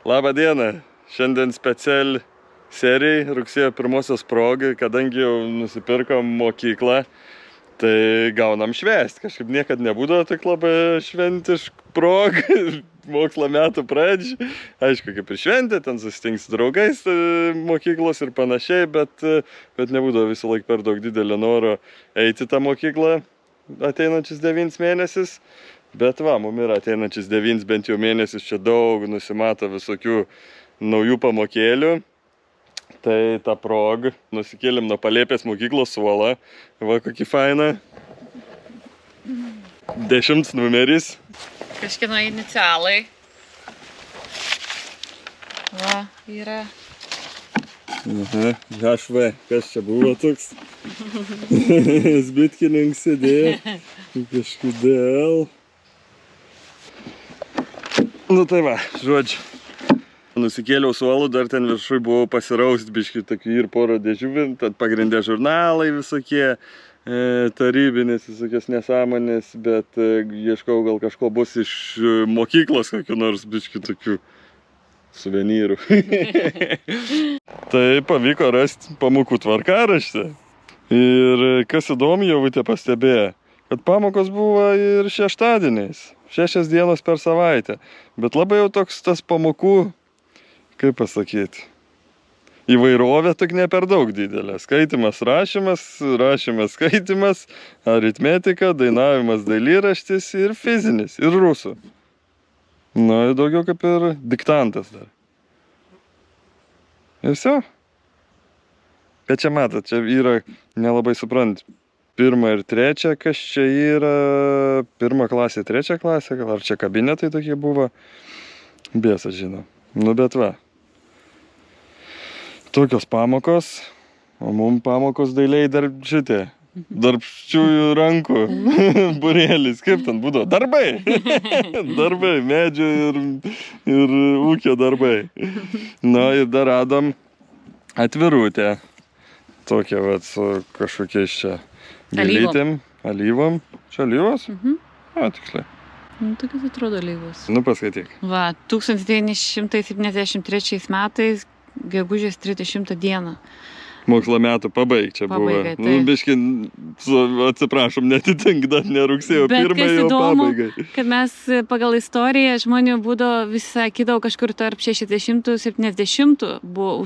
Labą dieną. Šiandien speciali serijai rugsėjo 1 progai, kadangi jau nusipirkom mokyklą, tai gaunam švęsti. Kažkaip niekad nebūdavo tik labai šventišk proga, mokslo metų pradžiai. Aišku, kaip ir šventė, ten susitinks su draugais mokyklos ir panašiai, bet nebūdavo visą laiką per daug didelio noro eiti tą mokyklą ateinančius 9 mėnesius. Bet va, mum yra ateinančius 9 bent jau mėnesius, čia daug nusimato visokių naujų pamokėlių. Tai tą progą nusikėlėm nuo Palėpės mokyklos suolą. Va, kokį fainą. 10 numeris. Kažkieno inicialai. Va, yra. Aha, HV. Kas čia buvo toks? Zbitkininkas sėdėjo. Kažkodėl. Nu tai va, žodžiu. Nusikėliau suolų, dar ten viršui buvau pasiraust biškį tokių ir porą dėžių, tad pagrindė žurnalai visokie, tarybinės visokios nesąmonės, bet ieškau gal kažko bus iš mokyklos kokių nors biškį tokių suvenyrų. Tai pavyko rasti pamokų tvarkaraštį. Ir kas įdomu, jau te pastebėjo, kad pamokos buvo ir šeštadieniais, 6 dienos per savaitę. Bet labai jau toks tas pamokų, kaip pasakyti, įvairovė tik ne per daug didelė. Skaitimas, rašymas, skaitimas, aritmetika, dainavimas, dailyraštis ir fizinis, ir rusų. Nu, ir daugiau kaip ir diktantas dar. Ir viso. Bet čia matot, čia yra, nelabai suprant, 1 ir 3, kas čia yra, 1 klasė, 3 klasė, ar čia kabinetai tokie buvo, bėsas žino. Nu, bet va. Tokios pamokos, o mum pamokos dailiai dar šitie, darbščiųjų rankų būrėlis, kaip ten būdavo, darbai, darbai, medžio ir ūkio darbai. Na ir dar radom atvirutę, tokią vat su kažkokiais čia gėlytėm, alyvom. Čia alyvos? A, tiksliai. Nu, tokius atrodo alyvos. Nu, paskaityk. Va, 1973 metais, gegužės 30 dieną. Mokslo metų pabaig čia buvo. Pabaigai, tai. Nu, biški, atsiprašom, netitink, dar ne rugsėjo 1, jau pabaigai. Kad mes pagal istoriją žmonių būdavo visi sakydavo kažkur tarp 60-70 buvo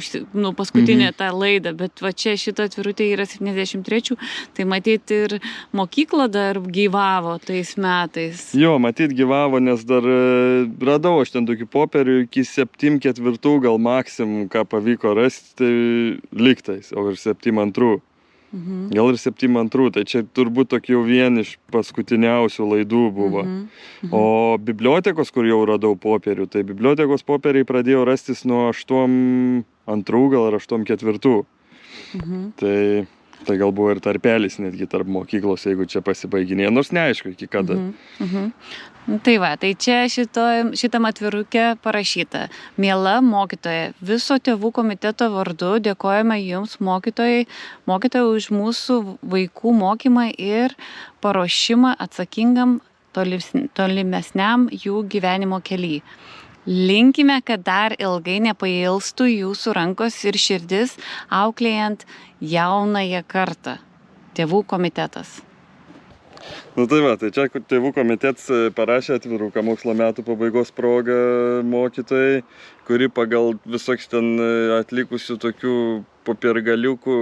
paskutinė ta laida, bet va čia šito atvirutė yra 73, tai matyti ir mokykla dar gyvavo tais metais. Jo, matyt gyvavo, nes dar radau aš ten tokį popierių iki 74 gal maksimum, ką pavyko rasti, tai liktais. O ir 72. Gal ir 72. Tai čia turbūt tokie jau vien iš paskutiniausių laidų buvo. O bibliotekos, kur jau radau popierių, tai bibliotekos popieriai pradėjo rastis nuo 82 gal ar 84. Tai gal buvo ir tarpelis netgi tarp mokyklos, jeigu čia pasibaiginė, nors neaišku iki kada. Tai va, tai čia šitam atvirukė parašyta. Miela mokytoja, viso tėvų komiteto vardu dėkojame jums mokytojai už mūsų vaikų mokymą ir paruošimą atsakingam tolimesniam jų gyvenimo kely. Linkime, kad dar ilgai nepailstų jūsų rankos ir širdis auklėjant jaunąją kartą. Tėvų komitetas. Nu tai va, tai čia tėvų komitetas parašė atviruką mokslo metų pabaigos progą mokytojai, kuri pagal visoks ten atlikusių tokių popiergaliukų,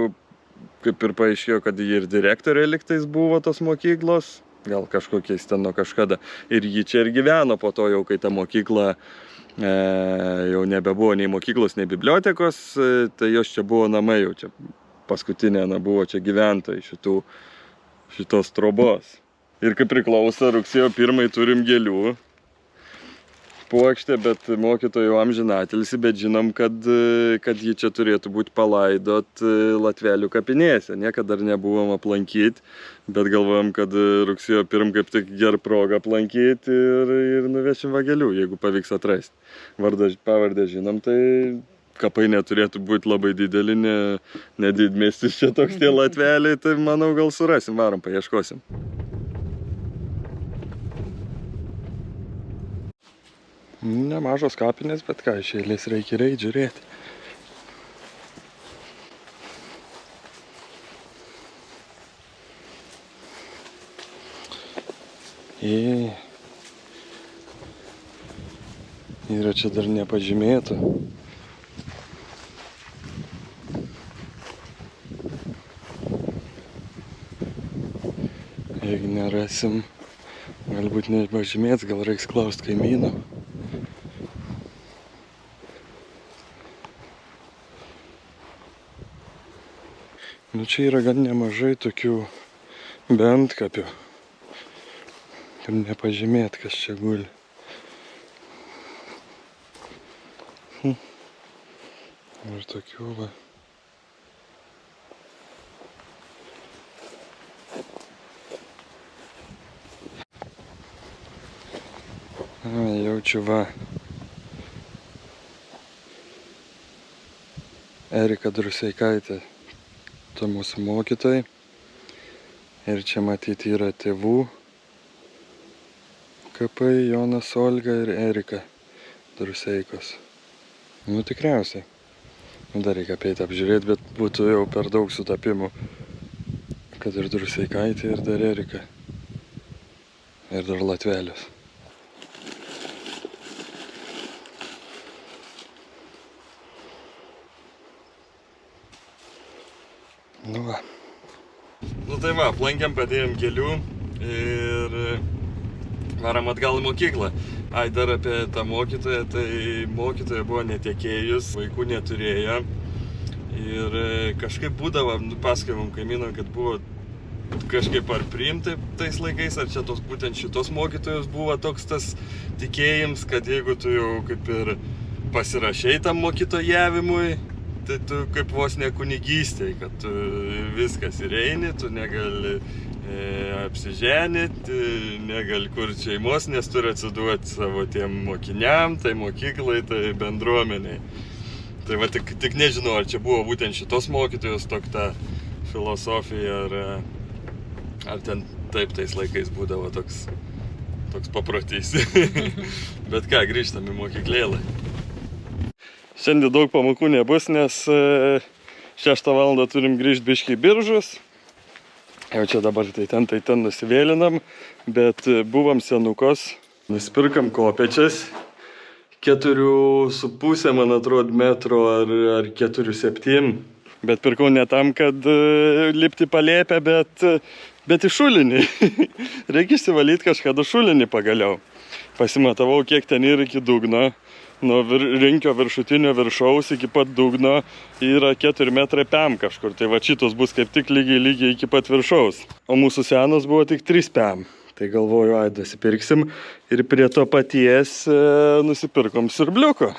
kaip ir paaiškėjo, kad ji ir direktorė liktais buvo tos mokyklos, gal kažkokiais ten nuo kažkada. Ir ji čia ir gyveno po to jau, kai ta mokykla jau nebebuvo nei mokyklos, nei bibliotekos, tai jos čia buvo namai, jau čia paskutinė buvo čia gyventojai šitos trobos. Ir kaip priklauso, rugsėjo 1 turim gėlių puokštę, bet mokytojų amžinatilsi, bet žinom, kad ji čia turėtų būti palaidot Latvelių kapinėse. Niekada dar nebuvom aplankyti, bet galvojam, kad rugsėjo 1 kaip tik ger progą aplankyti ir nuvešim vagelių, jeigu pavyks atrasti. Pavardę žinom, tai kapai neturėtų būti labai dideli, ne didmiestis čia toks tie Latveliai, tai manau gal surasim, varom, paieškosim. Nemažos kapinės, bet ką, iš eilės reikia žiūrėti. Yra čia dar nepažymėta. Jeigu nerasim, galbūt nepažymėts, gal reiks klaust kaimyno. Nu, čia yra gan nemažai tokių bentkapių. Ir nepažymėt, kas čia guli. Ir tokių va. Jaučiu va. Erika Druseikaitė, to mūsų mokytojai. Ir čia matyti yra tėvų kapai, Jonas, Olga ir Erika Druseikos. Nu tikriausiai. Dar reikia apeiti apžiūrėti, bet būtų jau per daug sutapimų. Kad ir Druseikaitė, ir dar Erika. Ir dar Latvelis. Nu va. Nu tai va, aplankėm, padėjom kelių ir varam atgal į mokyklą. Ai, dar apie tą mokytoją, tai mokytoja buvo netekėjus, vaikų neturėjo. Ir kažkaip būdavo, pasakojom kaimynam, kad buvo kažkaip ar priimti tais laikais, ar čia tos būtent šitos mokytojos buvo toks tas tikėjims, kad jeigu tu jau kaip ir pasirašei tam mokytojavimui, tai tu kaip vos ne kunigystėj, kad tu viskas ir eini, tu negali apsiženyti, negali kurti šeimos, nes turi atsiduoti savo tiem mokiniam, tai mokyklai, tai bendruomeniai. Tai va tik nežinau, ar čia buvo būtent šitos mokytojos tokia filosofija, ar ten taip tais laikais būdavo toks paprotys. Bet ką, grįžtam į mokyklėlą. Šiandien daug pamokų nebus, nes 6 valandą turim grįžti biškį į Biržus. Jau čia dabar tai ten nusivėlinam, bet buvom senukos. Nusipirkam kopėčias. 4,5, man atrodo, metro ar 4,7. Bet pirkau ne tam, kad lipti palėpę, bet į šulinį. Reikia išsivalyti kažkada šulinį pagaliau. Pasimatavau, kiek ten yra iki dugno. Nuo rinkio viršutinio viršaus iki pat dugno yra 4 metrai pem kažkur. Tai va šitos bus kaip tik lygiai iki pat viršaus. O mūsų senos buvo tik 3 pem. Tai galvoju, ai, nusipirksim. Ir prie to paties nusipirkom siurbliuko.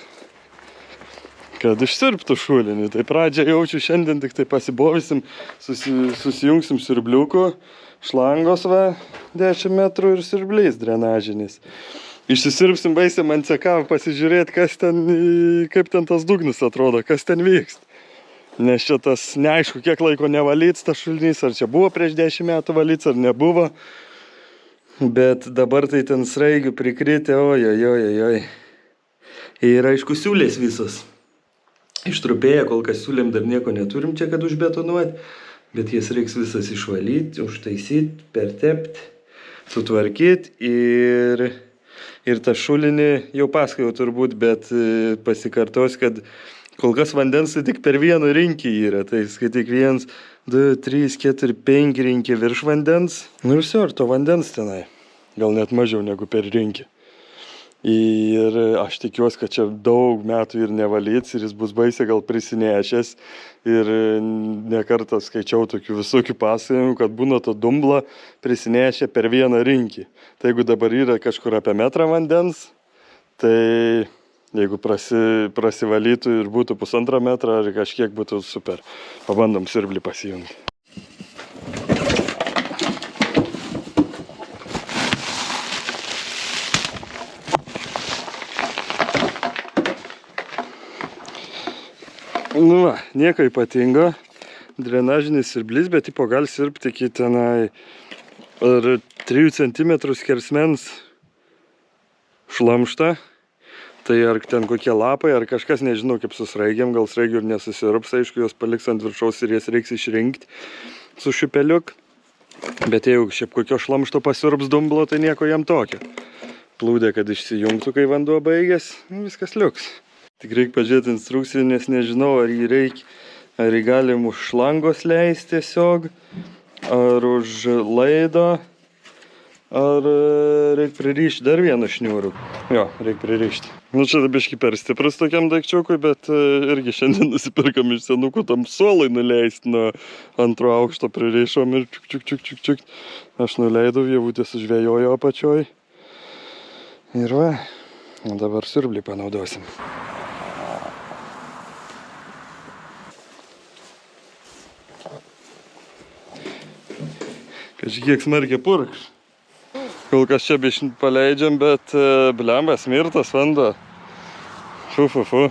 Kad išsirptų šulinį. Tai pradžią jaučiu šiandien, tik tai pasibovysim, susijungsim siurbliuku, šlangos va 10 metrų ir siurbliais drenažinis. Išsisirpsim, baisim ant sekavą pasižiūrėti, kaip ten tas dugnis atrodo, kas ten vyksta. Nes čia tas neaišku, kiek laiko nevalyts tas šulinys, ar čia buvo prieš 10 metų valyts, ar nebuvo. Bet dabar tai ten sraigių prikritę, ojojojojoj. Ir aišku, siūlės visos. Ištrupėję, kol kas siūlėm dar nieko neturim čia, kad užbetonuoti. Bet jas reiks visas išvalyti, užtaisyti, pertepti, sutvarkyti ir tą šulinį jau pasakojau turbūt, bet pasikartos, kad kol kas vandens tai tik per vieną rinkį yra. Tai skaityk 1, 2, 3, 4, 5 rinkį virš vandens. Nu ir viso, ir to vandens tenai. Gal net mažiau negu per rinkį. Ir aš tikiuosi, kad čia daug metų ir nevalyts ir jis bus baisiai gal prisinešęs. Ir nekartą skaičiau tokių visokių pasakojimų, kad būna to dumblą prisinešę per vieną rinkį. Tai jeigu dabar yra kažkur apie metrą vandens, tai jeigu prasivalytų ir būtų 1,5 metro ar kažkiek būtų super. Pabandom siurblį pasijungti. Nu va, nieko ypatingo. Drenažinis siurblys, bet tipo gali siurbti iki tenai ar 3 cm skersmens šlamštą. Tai ar ten kokie lapai, ar kažkas, nežinau, kaip su sraigiam, gal sraigių ir nesusirups, aišku, jos paliks ant viršaus ir jas reiks išrinkti su šipeliuk. Bet jeigu šiaip kokio šlamšto pasirups dumblo, tai nieko jam tokio. Plūdė, kad išsijungtų, kai vanduo baigės, viskas liuks. Tik reikia pažiūrėti instrukcijų, nes nežinau, ar jį reikia, ar jį galim už šlangos leisti tiesiog, ar už laido, ar reikia pririšti dar vieną šniūrų. Jo, reikia pririšti. Nu, čia biški per stiprus tokiam daikčiukui, bet irgi šiandien nusipirkam iš senukų tam suolai nuleisti nuo antro aukšto pririšom ir čiuk. Aš nuleidau, Ievutė sužvėjojo apačioj. Ir va, dabar siurblį panaudosim. Kažkiek smarkiai purkš. Kol kas čia biškį paleidžiam, bet blemba, smirtas vanduo. Fu.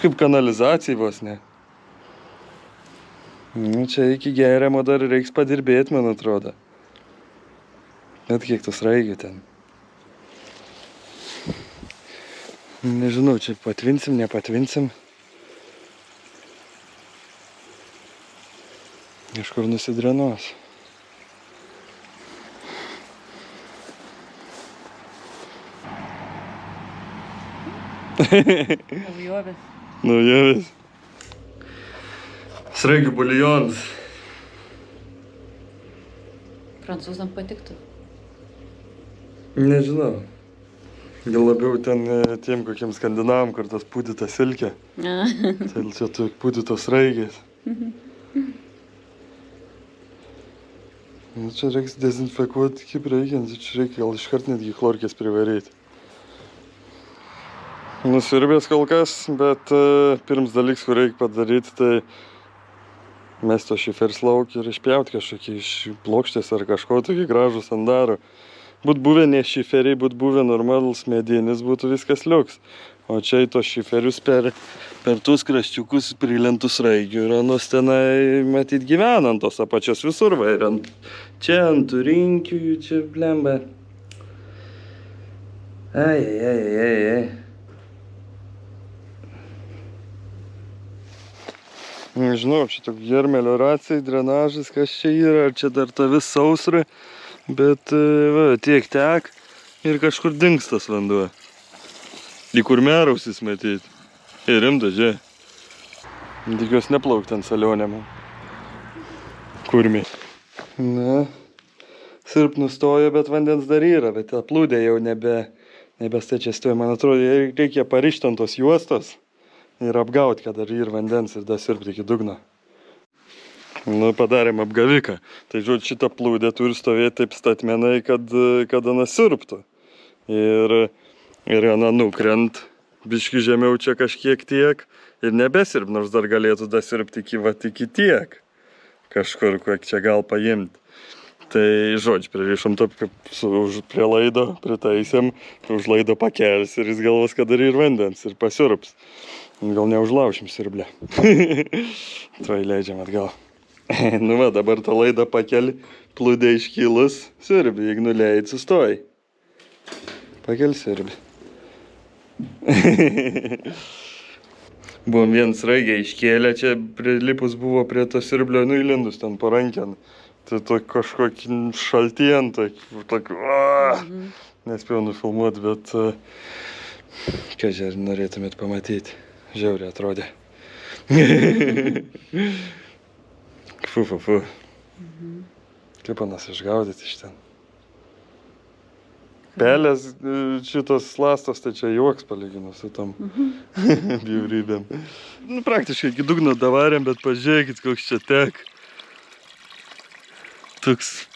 Kaip kanalizacija vos, ne? Nu, čia iki geriamo dar reiks padirbėti, man atrodo. Net kiek tos raigių ten. Nežinau, čia patvinsim, nepatvinsim. Kažkur nusidrenuos. Naujovės. Sraigių buljonas. Prancūzam patiktų. Nežinau. Gal labiau ten tiem kokiem skandinavam, kur tas pūdyta silkė. Čia tu pūdytos raigės. Nu, čia reiks dezinfekuoti kaip reikiant, čia reikia gal iškart netgi chlorkės privaryti. Nusirbės kol kas, bet pirms dalyks, kur reikia padaryti, tai mes to šiferis lauk ir išpjauti kažkokį iš plokštės ar kažko tokį gražų sandarų. Būt buvę ne šiferiai, būt buvę normalus medinis, būtų viskas liuks. O čia į tos šiferius per tus kraščiukus prilentus raigių ir anos tenai matyt gyvenant tos apačios visur, va, ir čia ant turinkių, čia blemba. Ai. Nežinau, čia tokia germelioracija, drenažas, kas čia yra, ar čia dar ta vis sausra, bet va, tiek tek ir kažkur dings tas vanduo. Į kur merausis matyti. Ir rimta, žiūrėk. Tikiuosi neplauk ten salionė man. Kurmi. Na, sirp nustojo, bet vandens dar yra, bet plūdė jau nebestačia stoja. Man atrodo, reikia parišti ant tos juostos ir apgauti, kad dar ir vandens ir dar sirpti iki dugno. Nu, padarėm apgaviką. Tai žodžiu, šitą plūdę turi stovėti taip statmenai, kad ana sirptų. Ir ana nukrent, biški žemiau čia kažkiek tiek ir nebesirp, nors dar galėtų dasirpti iki tiek. Kažkur, kiek čia gal paimti. Tai žodžiu, pririšom taip, kaip prie laido pritaisėm, už laido pakels ir jis galvos, kad dar ir vandens ir pasirps. Gal neužlaušim sirblę. Tuoj leidžiam atgal. Nu va, dabar tą laidą pakeli, plūdė iškilus, sirbi, jeigu nuleid, sustojai. Pakel sirbi. Buvom vien sraigę iškėlę, čia prilipus buvo prie to sirblio, nu įlindus ten po ranken. Tai to kažkokį šaltien, nespėjau nufilmuoti, bet ką čia norėtumėt pamatyti. Žiauriai atrodė. Fu. Kaip panas išgaudyti iš ten. Pelės šitos lastos, tai čia juoks palyginus su tom bjaurybėm. Nu, praktiškai iki dugno davarėm, bet pažiūrėkit, koks čia tek. Toks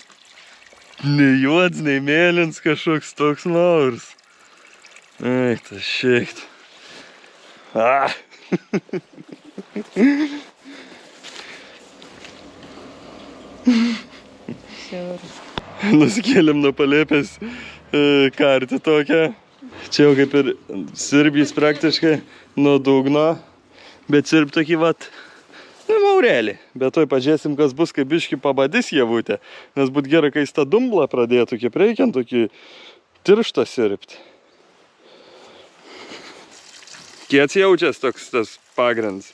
nei juods, nei mėlyns kažkoks toks maurs. Ai, tas šiekt. Nusikėlėm nuo palėpės kartį tokią. Čia jau kaip ir sirbys praktiškai nuo dugno, bet sirb tokį vat maurelį. Bet toj pažiūrėsim, kas bus, kai biški pabadys Ievutė. Nes būt gerai, kai jis tą dumblą pradėtų, kaip reikiant tokį tirštą sirbti. Kiek jaučias toks tas pagrindas?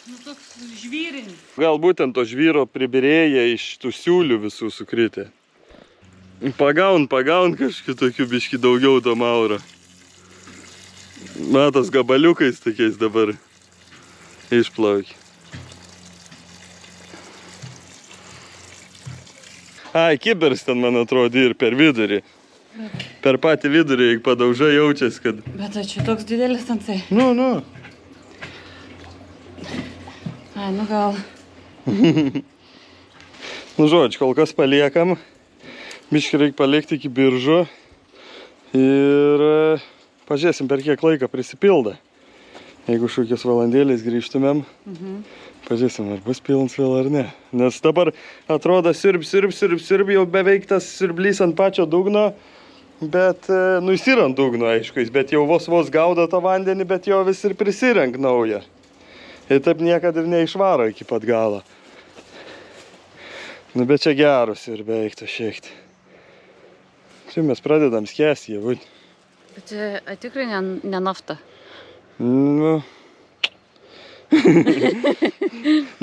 Nu, toks žvyrinis. Galbūt ant to žvyro pribirėja iš tų siūlių visų sukritę. Pagaun kažkių tokių biški daugiau to mauro. Matos gabaliukais tokiais dabar išplaukia. Ai, kibers ten, man atrodo, ir per vidurį. Per patį vidurį, jeigu padauža jaučiasi, kad... Bet čia toks didelis tansai. Nu. Ai, nu gal. Nu, žodžiu, kol kas paliekam. Biškį reikia palikti iki biržų. Ir pažiūrėsim, per kiek laiko prisipilda. Jeigu šūkis valandėliais grįžtumėm, pažiūrėsim, ar bus pilns vėl ar ne. Nes dabar atrodo sirb, jau beveik tas sirblys ant pačio dugno. Bet, nu, jis yra ant dugno, aišku, bet jau vos gaudo tą vandenį, bet jo vis ir prisirenk naują. Ir taip niekada ir neišvaro iki pat galo. Nu, bet čia gerus ir beveik to šiekti. Čia mes pradedam skęsti, jau. Bet čia tikrai ne nafta. Nu.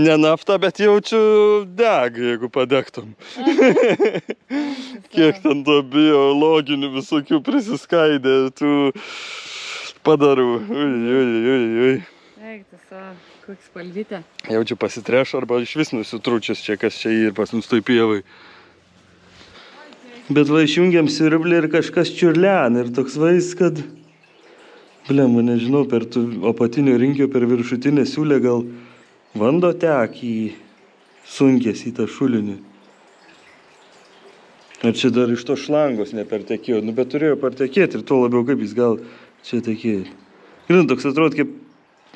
Ne nafta, bet jaučiu deg, jeigu padegtum. Kiek ten to biologinių visokių prisiskaidė, tų padarų. Ui. Eik, koks spalvytė. Jaučiu pasitreš arba iš vis nusitručias čia, kas čia ir pas mus toj pievai. Bet va išjungiam siurblį ir kažkas čiurlen ir toks vaiz, kad... Blem, nežinau, per tų apatinio rinkio, per viršutinę siūlę gal vando tek į sunkės į tą šulinį. Ar čia dar iš to šlangos nepertekėjo, nu bet turėjo pertekėti ir tuo labiau kaip jis gal čia tekėjo. Ir toks atrodo kaip,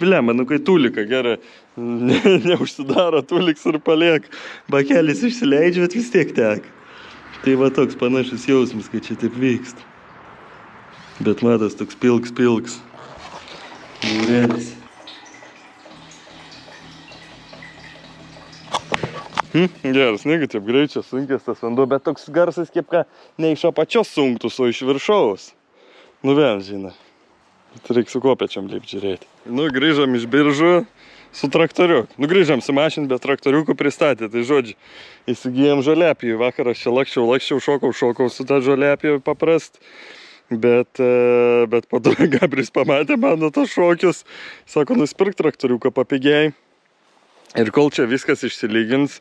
blem, nu kai tulika gerai, neužsidaro tuliks ir paliek, bakelis išsileidžia, bet vis tiek tek. Tai va toks panašus jausmas, kai čia taip vyksta. Bet matas toks pilks. Jūrėlis. Geras, negi taip greičia sunkės tas vanduo, bet toks garsas kaip ką ne iš apačios sunktus, o iš viršaus. Nu vėl, žinai. Tai reikia su kopečiam liep žiūrėti. Nu, grįžam iš biržų su traktoriu. Nu, grįžam su mašin, bet traktoriuku pristatė. Tai žodžiu, įsigijom žoliapijų. Vakar aš čia lakščiau, šokau su tą žoliapijų paprast. Bet po to Gabris pamatė mano tos šokius. Sako, nusipirk traktoriuką papigiai. Ir kol čia viskas išsilygins,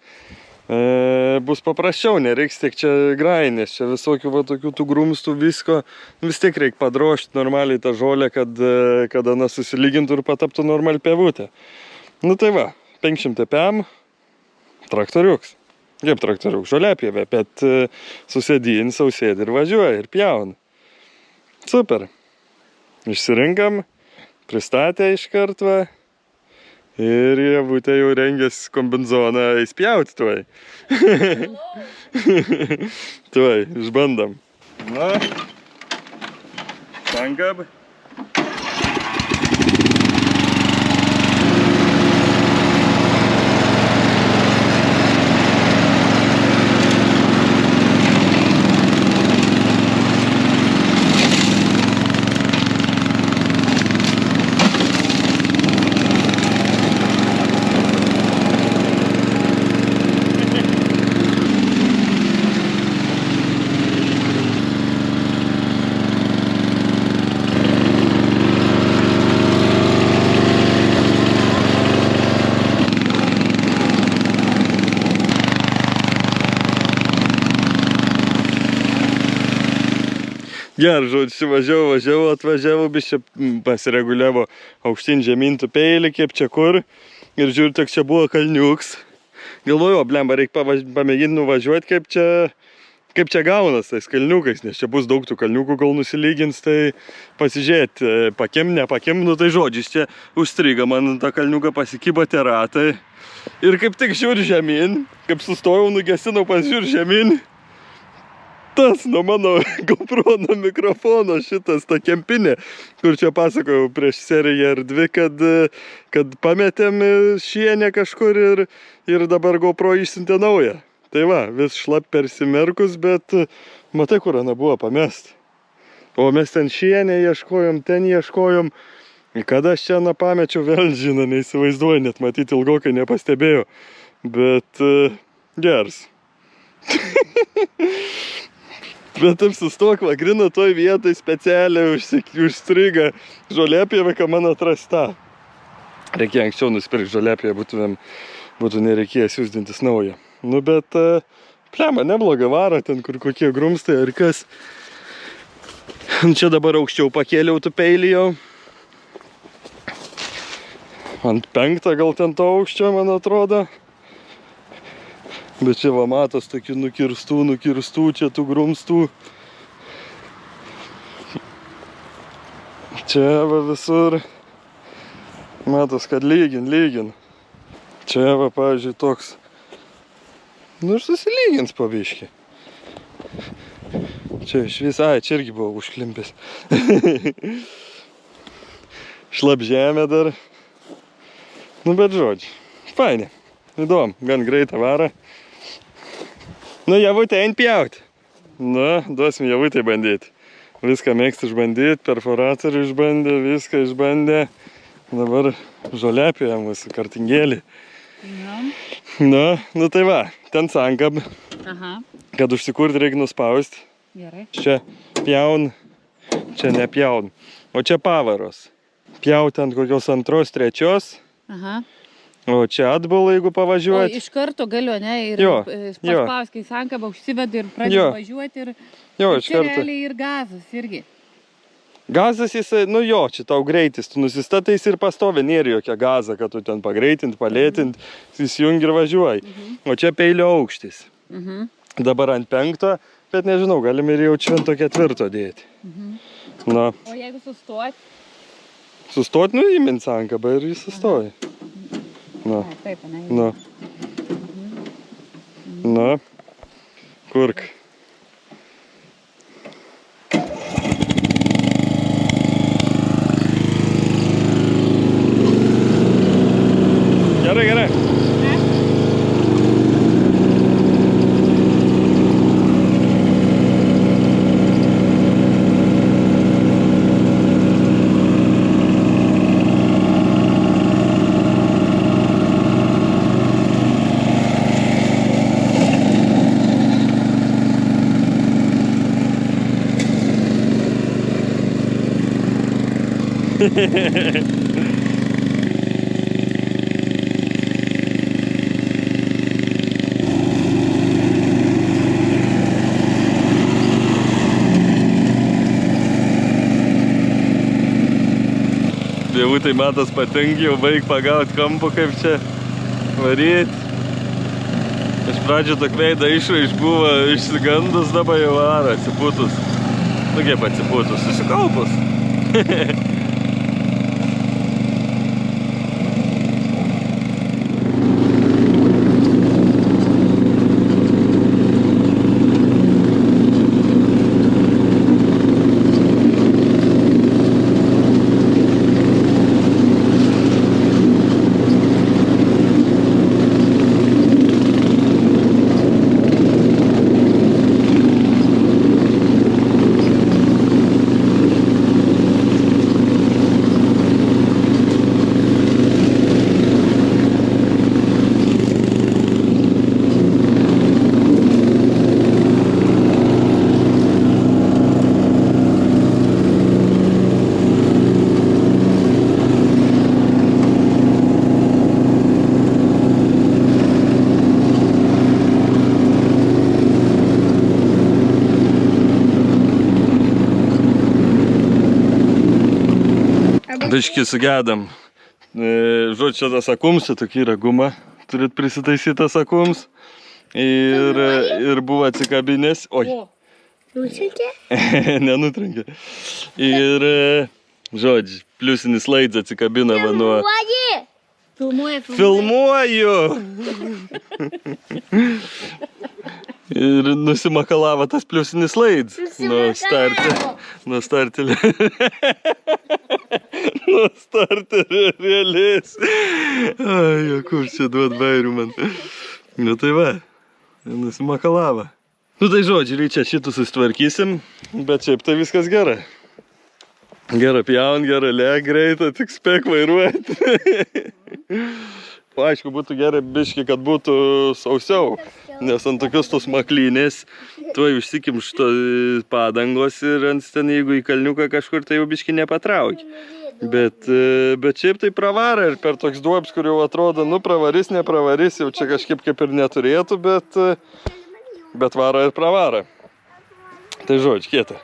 bus paprasčiau, nereiks tiek čia grainės, čia visokių va tokių tų grumstų visko. Vis tiek reikia padrošti normaliai tą žolę, kad ana susilygintų ir pataptų normali pievutė. Nu tai va, 500 pm, traktoriuks. Kaip traktoriuks, žoliapievė, bet susėdyn, sausėdi ir važiuoja ir pjauna. Super. Išsirinkam, pristatė iš karto ir jie būtė jau rengės kombizoną įspjauti tuoj. Tuoj, išbandam. Na, tankab. Gerai, žodžiu, važiavau, atvažiavau, biščia pasireguliavo aukštyn žemyn tų peilį, kaip čia kur. Ir žiūrėjau, tik čia buvo kalniuks. Galvoju, blemba, reikia pamėginti nuvažiuoti, kaip čia gaunas tais kalniukais, nes čia bus daug tų kalniukų, kol nusilygins, tai pasižiūrėti, pakim, nepakim, nu tai žodžius, čia užstriga man tą kalniuką pasikybo tie ratai. Ir kaip tik žiūri žemyn, kaip sustojau, nugesinau, pasižiūri žemyn. Tas nuo mano GoPro mikrofono šitas, ta kempinė, kur čia pasakojau prieš seriją ar dvi, kad pametėm šienę kažkur ir dabar GoPro išsiuntė naują. Tai va, vis šlap persimerkus, bet matai, kur ana buvo pamest. O mes ten šienę ieškojom, ten ieškojom Kada aš čia pamečiau, vėl žino, neįsivaizduoju, net matyti ilgokai nepastebėjau. Bet gers. Bet apsistok, va, grina toj vietoj specialiai užstriga žolėpievė, ką man atrasta. Reikėjo anksčiau nusipirkti žolėpievę, būtų nereikėjęs siūsdintis naują. Nu, bet plema, nebloga vara, ten kur kokie grumstai ar kas. Čia dabar aukščiau pakėliau tų peilį jau. Ant 5 gal ten to aukščio, man atrodo. Bet čia va matos tokių nukirstų, čia tų grumstų. Čia va visur. Matos, kad lygin. Čia va, pavyzdžiui, toks. Nu ir susilygins po biškį. Čia iš vis, čia irgi buvo užklimpęs. Šlapžemė dar. Nu bet žodžiu, fainė. Įdomu, gan greitą varą. Nu, javutė, eint pjauti. Nu, duosim javutė bandyti. Viską mėgsti išbandyti, perforatorių išbandė, viską išbandė. Dabar žolėpėje mūsų kartingėlį. Nu tai va, ten sankab. Kad užsikurti reikia nuspausti. Gerai. Čia pjaun, čia nepjaun. O čia pavaros. Pjauti ant kokios 2, 3. O čia atbulą, jeigu pavažiuoti. O iš karto galiu, ne? Ir paspausk, kai sankabą užsiveda ir pradeda važiuoti. Ir čia realiai ir gazas irgi. Gazas jisai, nu jo, čia tau greitis, tu nusistatais ir pastovi, nėra jokia gaza, kad tu ten pagreitint, palėtint, įsijungi ir važiuoji. O čia peilio aukštis. Dabar ant 5, bet nežinau, galim ir jau švento 4 dėti. Na. O jeigu sustot? Sustot, nu įmint sankabą ir jis sustoja. Na. Taip, ne? Na. Na. Kurk. Gerai. Dievutai matas patinka, jau baig pagauti kampų, kaip čia varyt. Iš pradžio tok veidą išraiš buvo išsigandus, dabar jau varo, atsipūtus. Nu kaip atsipūtus, susikaupus. Biškį sugedam. Žodžiu, čia tas akums, čia tokia yra guma. Turit prisitaisyti tas akums. Ir buvo atsikabinės. Oi. Nutrenkė? Nenutrenkė. Ir, žodžiu, pliusinis laidas atsikabina va nuo... Filmuoju! Ir nusimakalavo tas pliusinis laidas. Nuo startelio. Nuo startelio realiais. Ai, kur čia duot bairių man. Nu tai va, nusimakalavo. Nu tai žodžiu, čia šitus susitvarkysim, bet šiaip tai viskas gerai. Gerą pjaun, gerą lėk greitą, tik spėk vairuoti. Aišku, būtų gerai biški, kad būtų sausiau, nes ant tokios tos maklynės tuoj užsikimšto padangos ir ant ten, jeigu į kalniuką kažkur, tai jau biški nepatraukia. Bet šiaip tai pravara ir per toks duobs, kur jau atrodo, nu pravarys, nepravarys, jau čia kažkaip kaip ir neturėtų, bet vara ir pravara. Tai žodžiu, kieta.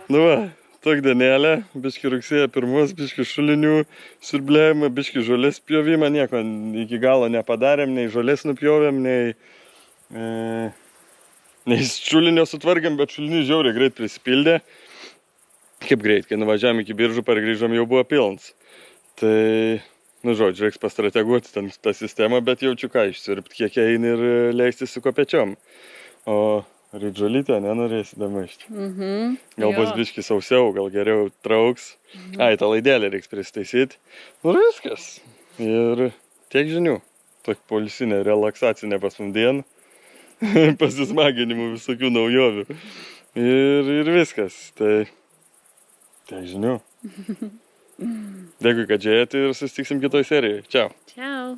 Nu va. Tok dienelė, biški rugsėjo pirmos, biški šulinių siurblėjimą, biški žolės pjovimą, nieko iki galo nepadarėm, nei žolės nupjovėm, nei šulinio sutvarkėm, bet šulinių žiauriai greit prisipildė. Kaip greit, kai nuvažiavom iki Biržų, pargrįžom, jau buvo pilnas. Tai, nu žodžiu, reiks pastrateguoti tą sistemą, bet jaučiu ką išsirpt, kiek eini ir leisti su kopečiom. O Ridžolytę nenorėsi damaišti. Gal bus biški sausiau, gal geriau trauks. Ai, tą laidelę reiks pristaisyti. Nu ir viskas. Ir tiek žinių. Tokia polisinė, relaksacinė pasmundien. Pasismaginimų visokių naujovių. Ir viskas. Tai tiek žinių. Dėkui, kad žiūrėjote ir susitiksim kitoj serijai. Čiau. Ciao.